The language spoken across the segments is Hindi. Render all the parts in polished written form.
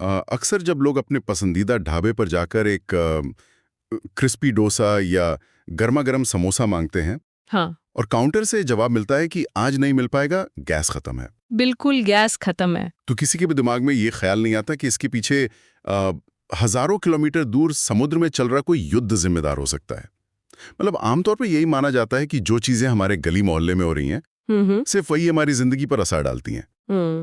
अक्सर जब लोग अपने पसंदीदा ढाबे पर जाकर एक क्रिस्पी डोसा या गर्मा गर्म समोसा मांगते हैं हाँ, और काउंटर से जवाब मिलता है कि आज नहीं मिल पाएगा, गैस खत्म है, बिल्कुल गैस खत्म है। तो किसी के भी दिमाग में ये ख्याल नहीं आता कि इसके पीछे हजारों किलोमीटर दूर समुद्र में चल रहा कोई युद्ध जिम्मेदार हो सकता है। मतलब आमतौर पर यही माना जाता है कि जो चीजें हमारे गली मोहल्ले में हो रही हैं सिर्फ वही हमारी जिंदगी पर असर डालती हैं।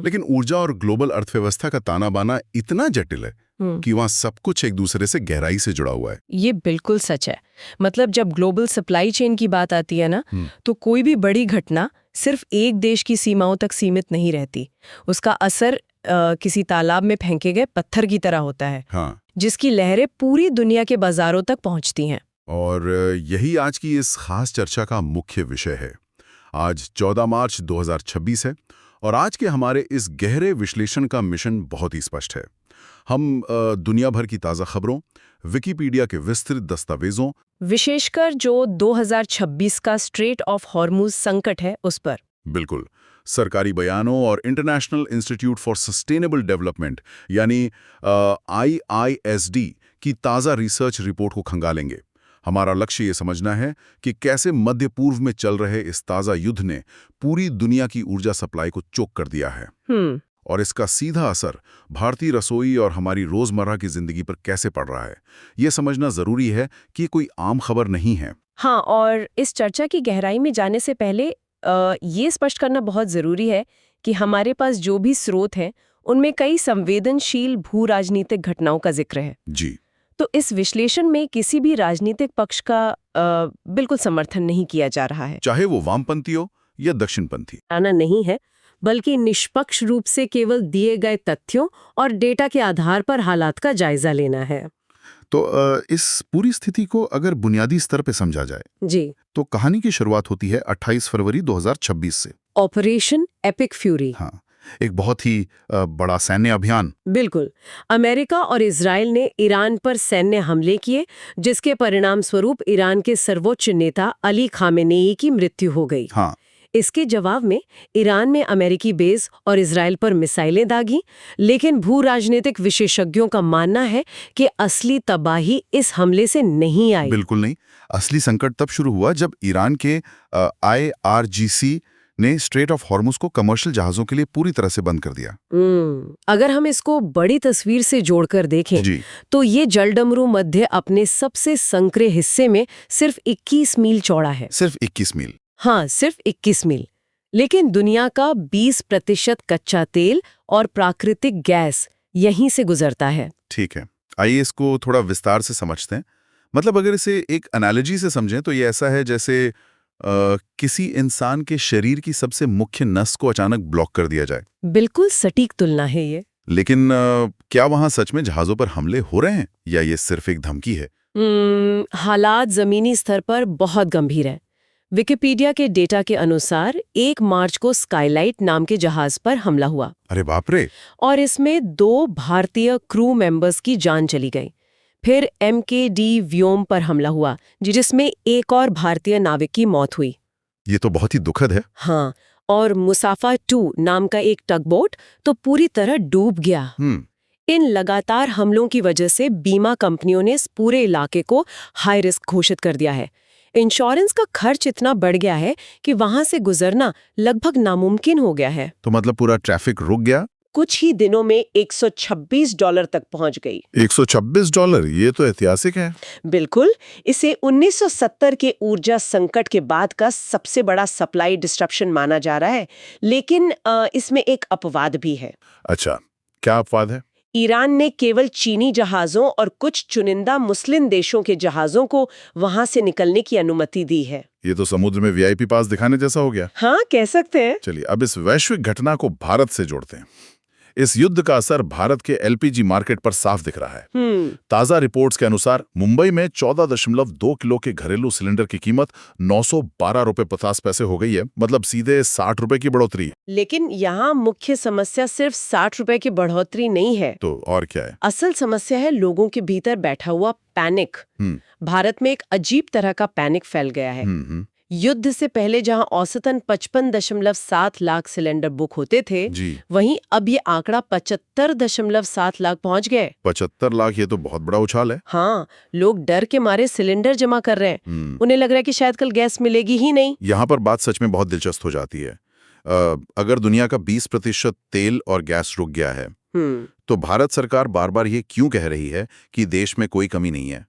लेकिन ऊर्जा और ग्लोबल अर्थव्यवस्था का ताना बाना इतना जटिल है कि वहाँ सब कुछ एक दूसरे से गहराई से जुड़ा हुआ है। ये बिल्कुल सच है। मतलब जब ग्लोबल सप्लाई चेन की बात आती है ना, तो कोई भी बड़ी घटना सिर्फ एक देश की सीमाओं तक सीमित नहीं रहती। उसका असर किसी तालाब में फेंके गए पत्थर की तरह होता है, हाँ। जिसकी लहरें पूरी दुनिया के बाजारों तक पहुंचती हैं। और यही आज की इस खास चर्चा का मुख्य विषय है। आज 14 मार्च 2026 है और आज के हमारे इस गहरे विश्लेषण का मिशन बहुत ही स्पष्ट है। हम दुनिया भर की ताज़ा खबरों, विकिपीडिया के विस्तृत दस्तावेजों, विशेषकर जो 2026 का स्ट्रेट ऑफ हॉर्मुज संकट है उस पर, बिल्कुल, सरकारी बयानों और international institute for sustainable development यानी IISD की ताज़ा रिसर्च रिपोर्ट को खंगालेंगे। हमारा लक्ष्य ये समझना है कि कैसे मध्य पूर्व में चल रहे इस ताज़ा युद्ध ने पूरी दुनिया की ऊर्जा सप्लाई को चोक कर दिया है और इसका सीधा असर भारतीय रसोई और हमारी रोजमर्रा की जिंदगी पर कैसे पड़ रहा है। ये समझना जरूरी है कि कोई आम खबर नहीं है। हाँ, और इस चर्चा की गहराई में जाने से पहले ये स्पष्ट करना बहुत जरूरी है कि हमारे पास जो भी स्रोत हैं उनमें कई संवेदनशील भू राजनीतिक घटनाओं का जिक्र है जी। तो इस विश्लेषण में किसी भी राजनीतिक पक्ष का बिल्कुल समर्थन नहीं किया जा रहा है, चाहे वो वामपंथी हो या दक्षिणपंथी। आना नहीं है, बल्कि निष्पक्ष रूप से केवल दिए गए तथ्यों और डेटा के आधार पर हालात का जायजा लेना है। तो इस पूरी स्थिति को अगर बुनियादी स्तर पे समझा जाए जी, तो कहानी की शुरुआत होती है 28 फरवरी 2026 से। Operation epic fury. हाँ, एक बहुत ही बड़ा सैन्य अभियान। बिल्कुल, अमेरिका और इजराइल ने ईरान पर सैन्य हमले किए, जिसके परिणाम स्वरूप ईरान के सर्वोच्च नेता अली खामेनेई की मृत्यु हो गई। हाँ। इसके जवाब में ईरान में अमेरिकी बेस और इजराइल पर मिसाइलें दागी, लेकिन भू राजनीतिक विशेषज्ञों का मानना है कि असली तबाही इस हमले से नहीं आई। बिल्कुल नहीं। असली संकट तब शुरू हुआ जब ईरान के IRGC ने स्ट्रेट ऑफ हॉर्मुज को कमर्शियल जहाजों के लिए पूरी तरह से बंद कर दिया। अगर हम इसको बड़ी तस्वीर से जोड़कर देखें जी। तो ये जलडमरू मध्य अपने सबसे संकरे हिस्से में सिर्फ 21 मील चौड़ा है। सिर्फ 21 मील? हाँ, सिर्फ 21 मील। लेकिन दुनिया का 20% कच्चा तेल और प्राकृतिक गैस यहीं से गुजरता है। ठीक है, आइए इसको थोड़ा विस्तार से समझते हैं। मतलब अगर इसे एक एनालॉजी से समझें तो ये ऐसा है जैसे किसी इंसान के शरीर की सबसे मुख्य नस को अचानक ब्लॉक कर दिया जाए। बिल्कुल सटीक तुलना है ये। लेकिन क्या वहां सच में जहाजों पर हमले हो रहे हैं या ये सिर्फ एक धमकी है? हालात जमीनी स्तर पर बहुत गंभीर है। विकिपीडिया के डेटा के अनुसार 1 मार्च को स्काईलाइट नाम के जहाज पर हमला हुआ। अरे बाप रे! और इसमें 2 भारतीय क्रू मेंबर्स की जान चली गई। फिर MKD व्योम पर हमला हुआ, जिसमें एक और भारतीय नाविक की मौत हुई। ये तो बहुत ही दुखद है। हाँ, और मुसाफा 2 नाम का एक टगबोट तो पूरी तरह डूब गया। इन लगातार हमलों की वजह से बीमा कंपनियों ने इस पूरे इलाके को हाई रिस्क घोषित कर दिया है। इंश्योरेंस का खर्च इतना बढ़ गया है कि वहां से गुजरना लगभग नामुमकिन हो गया है। तो मतलब पूरा ट्रैफिक रुक गया? कुछ ही दिनों में $126 तक पहुंच गई। $126? ये तो ऐतिहासिक है। बिल्कुल, इसे 1970 के ऊर्जा संकट के बाद का सबसे बड़ा सप्लाई डिस्ट्रप्शन माना जा रहा है। लेकिन इसमें एक अपवाद भी है। अच्छा, क्या अपवाद है? ईरान ने केवल चीनी जहाजों और कुछ चुनिंदा मुस्लिम देशों के जहाजों को वहां से निकलने की अनुमति दी है। ये तो समुद्र में VIP पास दिखाने जैसा हो गया। हाँ, कह सकते हैं। चलिए अब इस वैश्विक घटना को भारत से जोड़ते हैं। इस युद्ध का असर भारत के LPG मार्केट पर साफ दिख रहा है। ताजा रिपोर्ट्स के अनुसार मुंबई में 14.2 किलो के घरेलू सिलेंडर की कीमत 912 रुपए 50 पैसे हो गई है। मतलब सीधे 60 रुपए की बढ़ोतरी। लेकिन यहाँ मुख्य समस्या सिर्फ 60 रुपए की बढ़ोतरी नहीं है। तो और क्या है? असल समस्या है लोगों के भीतर बैठा हुआ पैनिक। भारत में एक अजीब तरह का पैनिक फैल गया है। युद्ध से पहले जहां औसतन 55.7 लाख सिलेंडर बुक होते थे, जी। वहीं अब ये आंकड़ा 75.7 लाख पहुंच गए। 75 लाख, ये तो बहुत बड़ा उछाल है। हाँ, लोग डर के मारे सिलेंडर जमा कर रहे हैं। उन्हें लग रहा है कि शायद कल गैस मिलेगी ही नहीं। यहाँ पर बात सच में बहुत दिलचस्प हो जाती है। अगर दुनिया का 20% तेल और गैस रुक गया है, तो भारत सरकार बार बार ये क्यों कह रही है कि देश में कोई कमी नहीं है?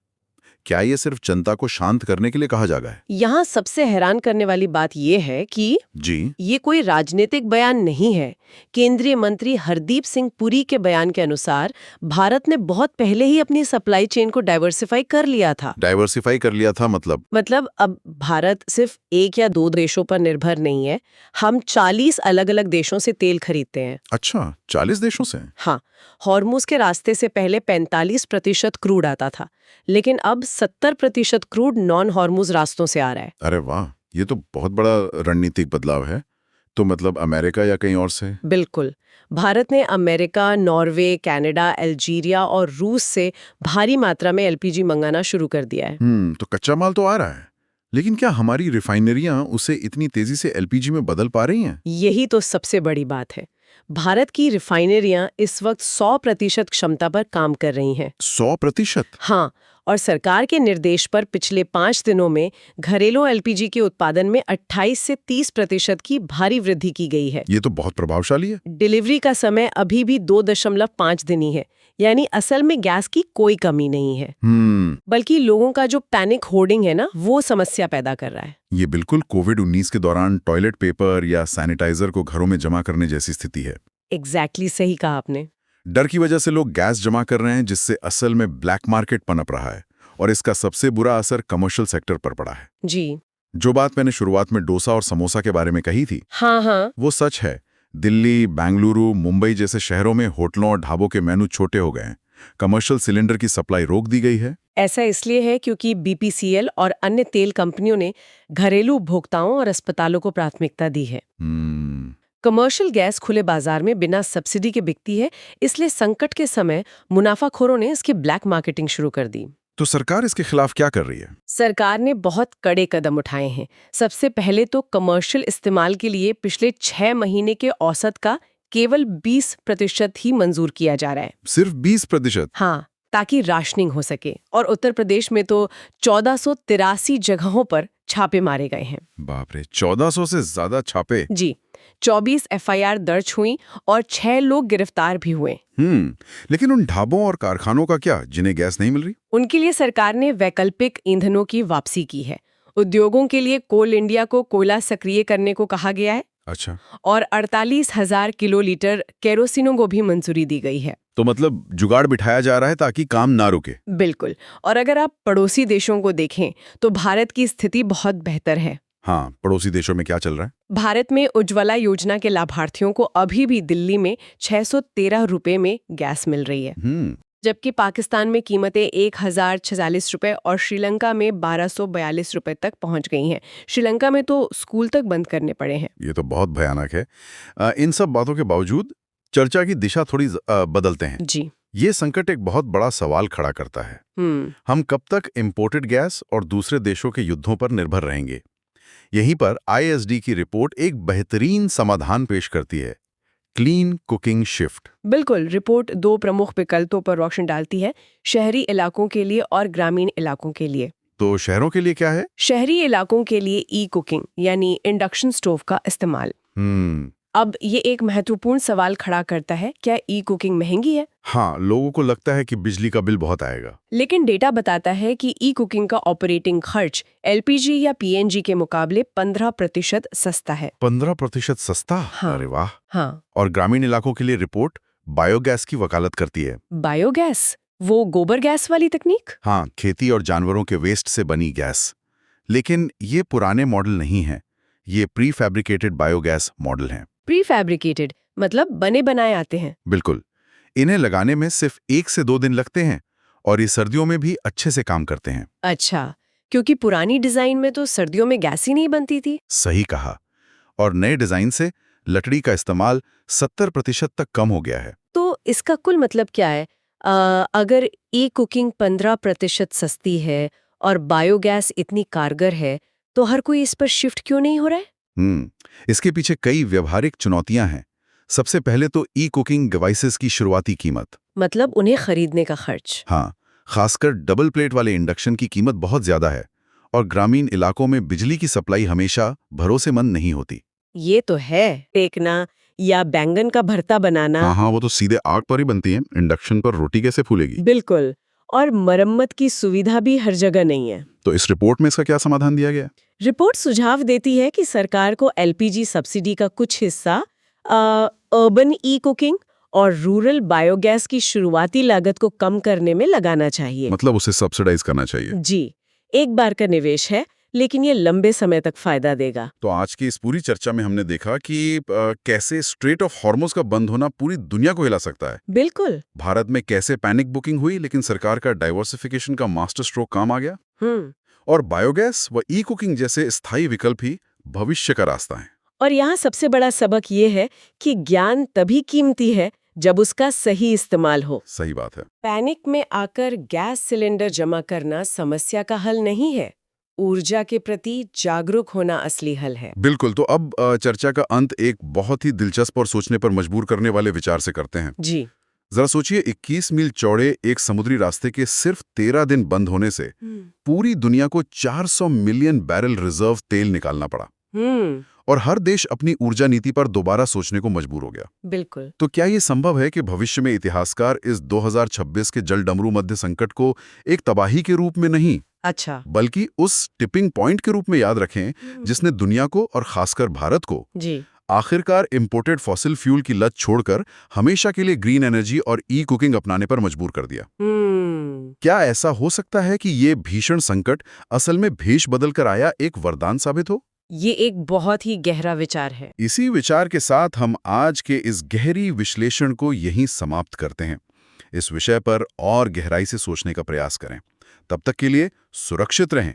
क्या ये सिर्फ जनता को शांत करने के लिए कहा जा रहा है? यहाँ सबसे हैरान करने वाली बात यह है कि जी। ये कोई राजनीतिक बयान नहीं है। केंद्रीय मंत्री हरदीप सिंह पुरी के बयान के अनुसार भारत ने बहुत पहले ही अपनी सप्लाई चेन को डाइवर्सिफाई कर लिया था। डाइवर्सिफाई कर लिया था मतलब अब भारत सिर्फ एक या दो देशों पर निर्भर नहीं है। हम 40 अलग-अलग देशों से तेल खरीदते हैं। अच्छा, 40 देशों से? हाँ, हॉर्मुज के रास्ते से पहले 45% क्रूड आता था, लेकिन अब 70% क्रूड नॉन हॉर्मुज रास्तों से आ रहा है। अरे वाह, ये तो बहुत बड़ा रणनीतिक बदलाव है। तो मतलब अमेरिका या कहीं और से? बिल्कुल। भारत ने अमेरिका, नॉर्वे, कनाडा, अल्जीरिया और रूस से भारी मात्रा में एलपीजी मंगाना शुरू कर दिया है। तो कच्चा माल तो आ रहा है, लेकिन क्या हमारी रिफाइनरियां उसे इतनी तेजी से एलपीजी में बदल पा रही हैं? यही तो सबसे बड़ी बात है। भारत की रिफाइनरियां इस वक्त 100% क्षमता पर काम कर रही हैं। 100%? हाँ, और सरकार के निर्देश पर पिछले 5 दिनों में घरेलू एलपीजी के उत्पादन में 28 से 30% की भारी वृद्धि की गई है। ये तो बहुत प्रभावशाली है। डिलीवरी का समय अभी भी 2.5 दिन ही है, यानी असल में गैस की कोई कमी नहीं है। बल्कि लोगों का जो पैनिक होर्डिंग है ना, वो समस्या पैदा कर रहा है। ये बिल्कुल कोविड-19 के दौरान टॉयलेट पेपर या सैनिटाइजर को घरों में जमा करने जैसी स्थिति है। एग्जैक्टली सही कहा आपने। डर की वजह से लोग गैस जमा कर रहे हैं, जिससे असल में ब्लैक मार्केट पनप रहा है, और इसका सबसे बुरा असर कमर्शियल सेक्टर पर पड़ा है। जी। जो बात मैंने शुरुआत में डोसा और समोसा के बारे में कही थी, हाँ, वो सच है। दिल्ली, बेंगलुरु, मुंबई जैसे शहरों में होटलों और ढाबों के मेनू छोटे हो गए हैं। कमर्शियल सिलेंडर की सप्लाई रोक दी गई है। ऐसा इसलिए है क्योंकि बीपीसीएल और अन्य तेल कंपनियों ने घरेलू उपभोक्ताओं और अस्पतालों को प्राथमिकता दी है। कमर्शियल गैस खुले बाजार में बिना सब्सिडी के बिकती है, इसलिए संकट के समय मुनाफाखोरों ने इसकी ब्लैक मार्केटिंग शुरू कर दी। तो सरकार इसके खिलाफ क्या कर रही है? सरकार ने बहुत कड़े कदम उठाए हैं। सबसे पहले तो कमर्शियल इस्तेमाल के लिए पिछले 6 महीने के औसत का केवल 20% ही मंजूर किया जा रहा है। सिर्फ 20%? हाँ, ताकि राशनिंग हो सके। और उत्तर प्रदेश में तो 1483 जगहों पर छापे मारे गए हैं। बाप रे, 1400 से ज्यादा छापे? जी, 24 एफआईआर दर्ज हुई और 6 लोग गिरफ्तार भी हुए। लेकिन उन ढाबों और कारखानों का क्या, जिन्हें गैस नहीं मिल रही? उनके लिए सरकार ने वैकल्पिक ईंधनों की वापसी की है। उद्योगों के लिए कोल इंडिया को कोयला सक्रिय करने को कहा गया है। अच्छा। और 48,000 किलोलीटर केरोसिनों को भी मंजूरी दी गई है। तो मतलब जुगाड़ बिठाया जा रहा है ताकि काम ना रुके। बिल्कुल। और अगर आप पड़ोसी देशों को देखें तो भारत की स्थिति बहुत बेहतर है। हाँ, पड़ोसी देशों में क्या चल रहा है? भारत में उज्ज्वला योजना के लाभार्थियों को अभी भी दिल्ली में 613 रुपए में गैस मिल रही है, जबकि पाकिस्तान में कीमतें 1046 रुपए और श्रीलंका में 1242 रुपए तक पहुंच गई हैं। श्रीलंका में तो स्कूल तक बंद करने पड़े हैं। ये तो बहुत भयानक है। इन सब बातों के बावजूद चर्चा की दिशा थोड़ी बदलते हैं। जी। ये संकट एक बहुत बड़ा सवाल खड़ा करता है। हम कब तक इंपोर्टेड गैस और दूसरे देशों के युद्धों पर निर्भर रहेंगे? यहीं पर आईएसडी की रिपोर्ट एक बेहतरीन समाधान पेश करती है, क्लीन कुकिंग शिफ्ट। बिल्कुल, रिपोर्ट 2 प्रमुख विकल्पों पर रोशनी डालती है, शहरी इलाकों के लिए और ग्रामीण इलाकों के लिए। तो शहरों के लिए क्या है? शहरी इलाकों के लिए ई कुकिंग यानी इंडक्शन स्टोव का इस्तेमाल। अब ये एक महत्वपूर्ण सवाल खड़ा करता है, क्या ई कुकिंग महंगी है? हाँ, लोगों को लगता है कि बिजली का बिल बहुत आएगा। लेकिन डेटा बताता है कि ई कुकिंग का ऑपरेटिंग खर्च एलपीजी या पीएनजी के मुकाबले 15% सस्ता है। 15% सस्ता? हाँ। अरे वाह। हाँ। और ग्रामीण इलाकों के लिए रिपोर्ट बायोगैस की वकालत करती है। बायोगैस? वो गोबर गैस वाली तकनीक? हाँ, खेती और जानवरों के वेस्ट से बनी गैस। लेकिन ये पुराने मॉडल नहीं है, ये प्री फैब्रिकेटेड बायोगैस मॉडल हैं। प्री फैब्रिकेटेड मतलब बने बनाए आते हैं? बिल्कुल। इन्हें लगाने में सिर्फ 1 से 2 दिन लगते हैं और ये सर्दियों में भी अच्छे से काम करते हैं। अच्छा, क्योंकि पुरानी डिजाइन में तो सर्दियों में गैस ही नहीं बनती थी। सही कहा। और नए डिजाइन से लकड़ी का इस्तेमाल 70% तक कम हो गया है। तो इसका कुल मतलब क्या है? अगर ई कुकिंग 15% सस्ती है और बायोगैस इतनी कारगर है, तो हर कोई इस पर शिफ्ट क्यों नहीं हो रहा है? इसके पीछे कई व्यवहारिक चुनौतियां हैं। सबसे पहले तो ई कुकिंग डिवाइसेस की शुरुआती कीमत। मतलब उन्हें खरीदने का खर्च। हाँ, खासकर डबल प्लेट वाले इंडक्शन की कीमत बहुत ज्यादा है और ग्रामीण इलाकों में बिजली की सप्लाई हमेशा भरोसेमंद नहीं होती। ये तो है, सेकना या बैंगन का भरता बनाना। हाँ, वो तो सीधे आग पर ही बनती है, इंडक्शन पर रोटी कैसे फूलेगी। बिल्कुल। और मरम्मत की सुविधा भी हर जगह नहीं है। तो इस रिपोर्ट में इसका क्या समाधान दिया गया? रिपोर्ट सुझाव देती है कि सरकार को एलपीजी सब्सिडी का कुछ हिस्सा अर्बन ई कुकिंग और रूरल बायोगैस की शुरुआती लागत को कम करने में लगाना चाहिए। मतलब उसे सब्सिडाइज करना चाहिए। जी, एक बार का निवेश है, लेकिन ये लंबे समय तक फायदा देगा। तो आज की इस पूरी चर्चा में हमने देखा कि कैसे स्ट्रेट ऑफ हॉर्मुज़ का बंद होना पूरी दुनिया को हिला सकता है। बिल्कुल। भारत में कैसे पैनिक बुकिंग हुई, लेकिन सरकार का डाइवर्सिफिकेशन का मास्टर स्ट्रोक काम आ गया। और बायोगैस व ई कुकिंग जैसे स्थायी विकल्प ही भविष्य का रास्ता है। और यहाँ सबसे बड़ा सबक ये है कि ज्ञान तभी कीमती है जब उसका सही इस्तेमाल हो। सही बात है। पैनिक में आकर गैस सिलेंडर जमा करना समस्या का हल नहीं है। ऊर्जा के प्रति जागरूक होना असली हल है। बिल्कुल। तो अब चर्चा का अंत एक बहुत ही दिलचस्प और सोचने पर मजबूर करने वाले विचार से करते हैं। जी। जरा सोचिए, 21 मील चौड़े एक समुद्री रास्ते के सिर्फ 13 दिन बंद होने से पूरी दुनिया को 400 मिलियन बैरल रिजर्व तेल निकालना पड़ा। और हर देश अपनी ऊर्जा नीति पर दोबारा सोचने को मजबूर हो गया। बिल्कुल। तो क्या ये संभव है कि भविष्य में इतिहासकार इस 2026 के जलडमरू मध्य संकट को एक तबाही के रूप में नहीं, अच्छा, बल्कि उस टिपिंग पॉइंट के रूप में याद रखें जिसने दुनिया को और खासकर भारत को जी, आखिरकार इंपोर्टेड फॉसिल फ्यूल की लत छोड़कर हमेशा के लिए ग्रीन एनर्जी और ई कुकिंग अपनाने पर मजबूर कर दिया? क्या ऐसा हो सकता है कि ये भीषण संकट असल में भेष बदलकर आया एक वरदान साबित हो? ये एक बहुत ही गहरा विचार है। इसी विचार के साथ हम आज के इस गहरी विश्लेषण को यहीं समाप्त करते हैं। इस विषय पर और गहराई से सोचने का प्रयास करें। तब तक के लिए सुरक्षित रहें,